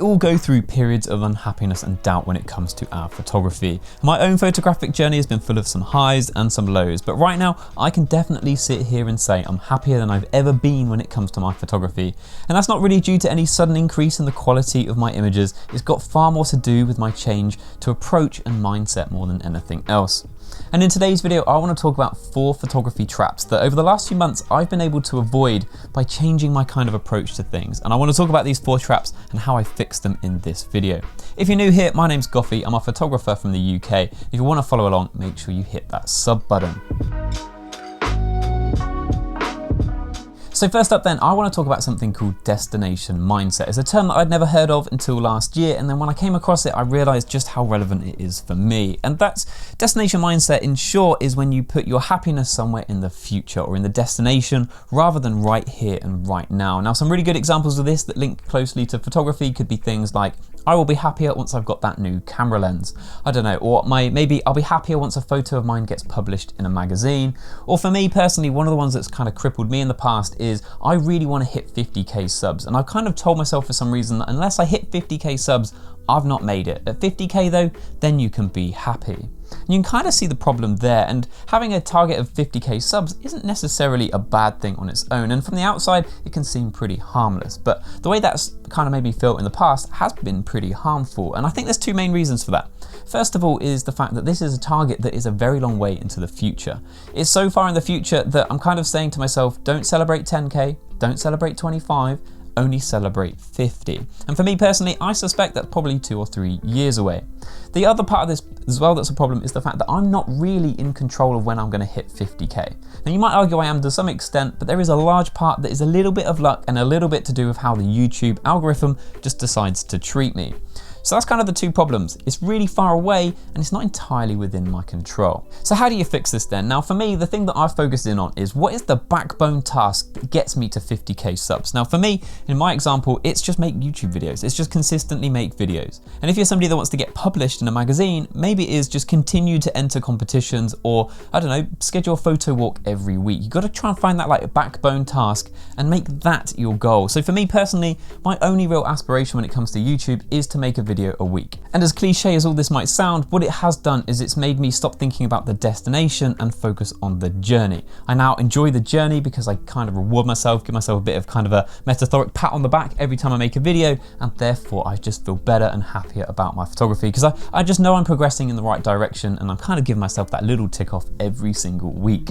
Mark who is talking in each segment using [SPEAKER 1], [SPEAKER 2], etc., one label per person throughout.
[SPEAKER 1] We all go through periods of unhappiness and doubt when it comes to our photography. My own photographic journey has been full of some highs and some lows, but right now I can definitely sit here and say I'm happier than I've ever been when it comes to my photography. And that's not really due to any sudden increase in the quality of my images. It's got far more to do with my change to approach and mindset more than anything else. And in today's video, I want to talk about 4 photography traps that over the last few months I've been able to avoid by changing my kind of approach to things. And I want to talk about these 4 traps and how I fixed them in this video. If you're new here, my name's Goffy. I'm a photographer from the UK. If you want to follow along, make sure you hit that sub button. So first up then, I want to talk about something called destination mindset. It's a term that I'd never heard of until last year, and then when I came across it, I realized just how relevant it is for me. And that's destination mindset in short is when you put your happiness somewhere in the future or in the destination rather than right here and right now. Now, some really good examples of this that link closely to photography could be things like, I will be happier once I've got that new camera lens. I don't know, or maybe I'll be happier once a photo of mine gets published in a magazine. Or for me personally, one of the ones that's kind of crippled me in the past is I really want to hit 50k subs. And I've kind of told myself for some reason that unless I hit 50k subs, I've not made it. At 50k though, then you can be happy. And you can kind of see the problem there, and having a target of 50k subs isn't necessarily a bad thing on its own, and from the outside it can seem pretty harmless, but the way that's kind of made me feel in the past has been pretty harmful, and I think there's 2 main reasons for that. First of all is the fact that this is a target that is a very long way into the future. It's so far in the future that I'm kind of saying to myself, don't celebrate 10k, don't celebrate 25, only celebrate 50. And for me personally, I suspect that's probably 2 or 3 years away. The other part of this as well that's a problem is the fact that I'm not really in control of when I'm going to hit 50k. Now you might argue I am to some extent, but there is a large part that is a little bit of luck and a little bit to do with how the YouTube algorithm just decides to treat me. So that's kind of the 2 problems. It's really far away and it's not entirely within my control. So how do you fix this then? Now for me, the thing that I've focused in on is what is the backbone task that gets me to 50k subs? Now for me, in my example, it's just make YouTube videos. It's just consistently make videos. And if you're somebody that wants to get published in a magazine, maybe it is just continue to enter competitions or, I don't know, schedule a photo walk every week. You've got to try and find that like backbone task and make that your goal. So for me personally, my only real aspiration when it comes to YouTube is to make a video a week. And as cliche as all this might sound, what it has done is it's made me stop thinking about the destination and focus on the journey. I now enjoy the journey because I kind of reward myself, give myself a bit of kind of a metaphoric pat on the back every time I make a video, and therefore I just feel better and happier about my photography because I just know I'm progressing in the right direction and I'm kind of giving myself that little tick off every single week.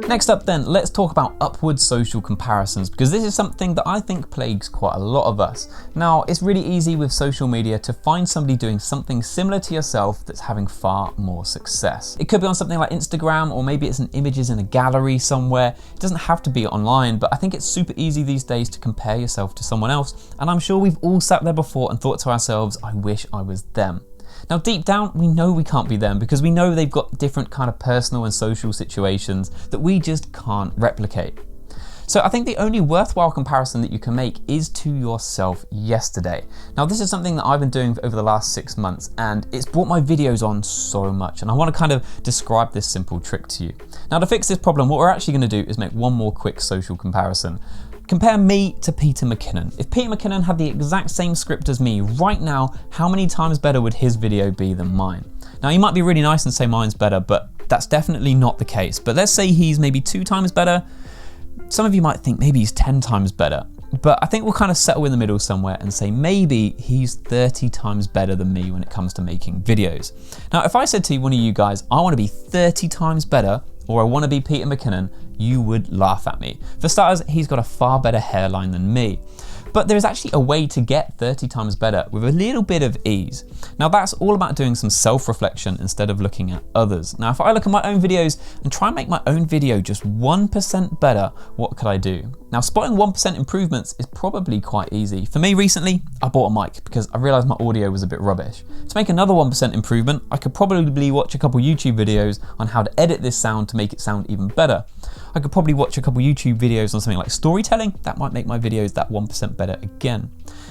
[SPEAKER 1] Next up then, let's talk about upward social comparisons because this is something that I think plagues quite a lot of us. Now, it's really easy with social media to find somebody doing something similar to yourself that's having far more success. It could be on something like Instagram, or maybe it's an images in a gallery somewhere. It doesn't have to be online, but I think it's super easy these days to compare yourself to someone else. And I'm sure we've all sat there before and thought to ourselves, I wish I was them. Now deep down, we know we can't be them because we know they've got different kind of personal and social situations that we just can't replicate. So I think the only worthwhile comparison that you can make is to yourself yesterday. Now this is something that I've been doing over the last 6 months and it's brought my videos on so much, and I want to kind of describe this simple trick to you. Now to fix this problem, what we're actually going to do is make one more quick social comparison. Compare me to Peter McKinnon. If Peter McKinnon had the exact same script as me right now, how many times better would his video be than mine? Now you might be really nice and say mine's better, but that's definitely not the case. But let's say he's maybe 2 times better. Some of you might think maybe he's 10 times better, but I think we'll kind of settle in the middle somewhere and say maybe he's 30 times better than me when it comes to making videos. Now, if I said to one of you guys, I want to be 30 times better, or I want to be Peter McKinnon, you would laugh at me. For starters, he's got a far better hairline than me. But there's actually a way to get 30 times better with a little bit of ease. Now that's all about doing some self-reflection instead of looking at others. Now if I look at my own videos and try and make my own video just 1% better, what could I do? Now spotting 1% improvements is probably quite easy. For me recently, I bought a mic because I realized my audio was a bit rubbish. To make another 1% improvement, I could probably watch a couple YouTube videos on how to edit this sound to make it sound even better. I could probably watch a couple YouTube videos on something like storytelling. That might make my videos that 1% better again.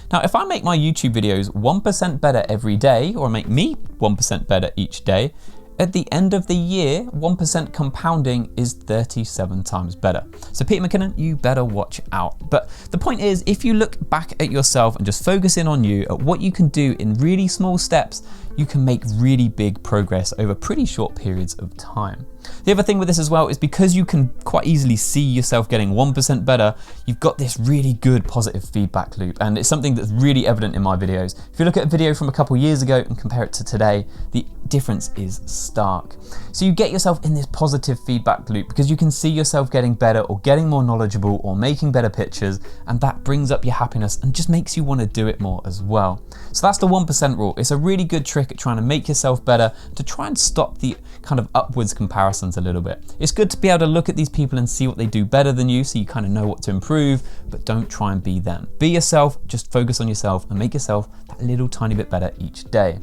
[SPEAKER 1] Now, if I make my YouTube videos 1% better every day, or make me 1% better each day, At the end of the year, 1% compounding is 37 times better. So Peter McKinnon, you better watch out. But the point is, if you look back at yourself and just focus in on you, at what you can do in really small steps, you can make really big progress over pretty short periods of time. The other thing with this as well is because you can quite easily see yourself getting 1% better, you've got this really good positive feedback loop, and it's something that's really evident in my videos. If you look at a video from a couple years ago and compare it to today, the difference is stark. So you get yourself in this positive feedback loop because you can see yourself getting better or getting more knowledgeable or making better pictures, and that brings up your happiness and just makes you want to do it more as well. So that's the 1% rule. It's a really good trick at trying to make yourself better, to try and stop the kind of upwards comparisons a little bit. It's good to be able to look at these people and see what they do better than you so you kind of know what to improve, but don't try and be them. Be yourself, just focus on yourself and make yourself that little tiny bit better each day.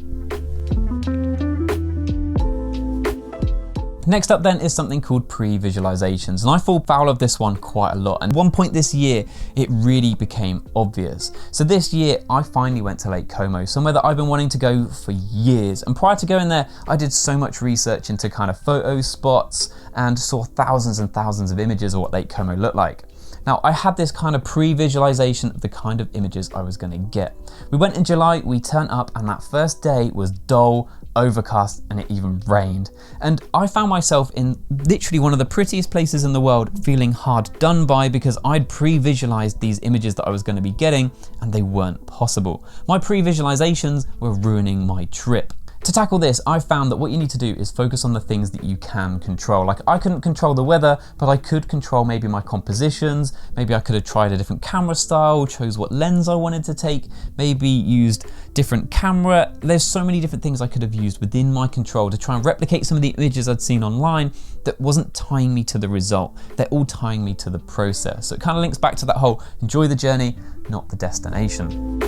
[SPEAKER 1] Next up then is something called pre-visualizations, and I fall foul of this one quite a lot, and at one point this year it really became obvious. So this year I finally went to Lake Como, somewhere that I've been wanting to go for years, and prior to going there I did so much research into kind of photo spots and saw thousands and thousands of images of what Lake Como looked like. Now, I had this kind of pre-visualization of the kind of images I was going to get. We went in July, we turned up, and that first day was dull, overcast, and it even rained. And I found myself in literally one of the prettiest places in the world, feeling hard done by because I'd pre-visualized these images that I was going to be getting, and they weren't possible. My pre-visualizations were ruining my trip. To tackle this, I found that what you need to do is focus on the things that you can control. Like, I couldn't control the weather, but I could control maybe my compositions. Maybe I could have tried a different camera style, chose what lens I wanted to take, maybe used different camera. There's so many different things I could have used within my control to try and replicate some of the images I'd seen online that wasn't tying me to the result. They're all tying me to the process. So it kind of links back to that whole enjoy the journey, not the destination.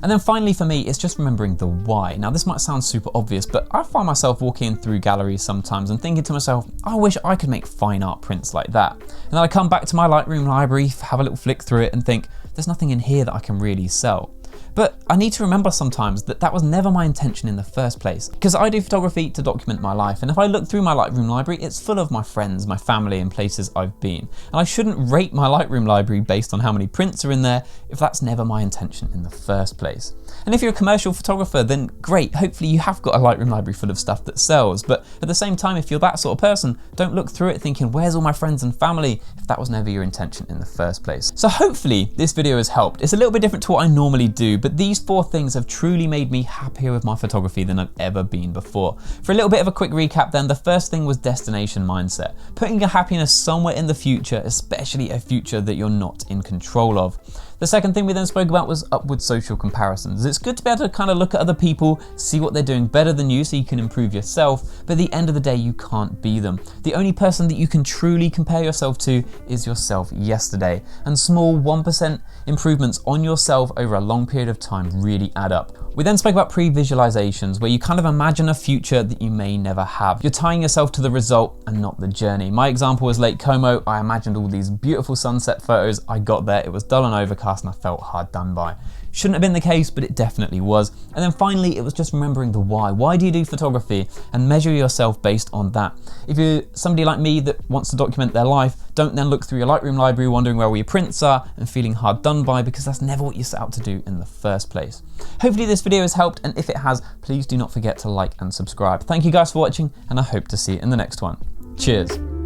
[SPEAKER 1] And then finally for me, it's just remembering the why. Now this might sound super obvious, but I find myself walking through galleries sometimes and thinking to myself, I wish I could make fine art prints like that. And then I come back to my Lightroom library, have a little flick through it and think, there's nothing in here that I can really sell. But I need to remember sometimes that that was never my intention in the first place, because I do photography to document my life, and if I look through my Lightroom library, it's full of my friends, my family, and places I've been. And I shouldn't rate my Lightroom library based on how many prints are in there if that's never my intention in the first place. And if you're a commercial photographer, then great, hopefully you have got a Lightroom library full of stuff that sells, but at the same time, if you're that sort of person, don't look through it thinking, where's all my friends and family, if that was never your intention in the first place. So hopefully this video has helped. It's a little bit different to what I normally do, but these 4 things have truly made me happier with my photography than I've ever been before. For a little bit of a quick recap then, the first thing was destination mindset. Putting your happiness somewhere in the future, especially a future that you're not in control of. The second thing we then spoke about was upward social comparisons. It's good to be able to kind of look at other people, see what they're doing better than you so you can improve yourself, but at the end of the day, you can't be them. The only person that you can truly compare yourself to is yourself yesterday, and small 1% improvements on yourself over a long period of time really add up. We then spoke about pre-visualizations, where you kind of imagine a future that you may never have. You're tying yourself to the result and not the journey. My example was Lake Como. I imagined all these beautiful sunset photos. I got there, it was dull and overcast, and I felt hard done by. Shouldn't have been the case, but it definitely was. And then finally, it was just remembering the why. Why do you do photography? And measure yourself based on that. If you're somebody like me that wants to document their life, don't then look through your Lightroom library wondering where all your prints are and feeling hard done by, because that's never what you set out to do in the first place. Hopefully this video has helped, and if it has, please do not forget to like and subscribe. Thank you guys for watching, and I hope to see you in the next one. Cheers.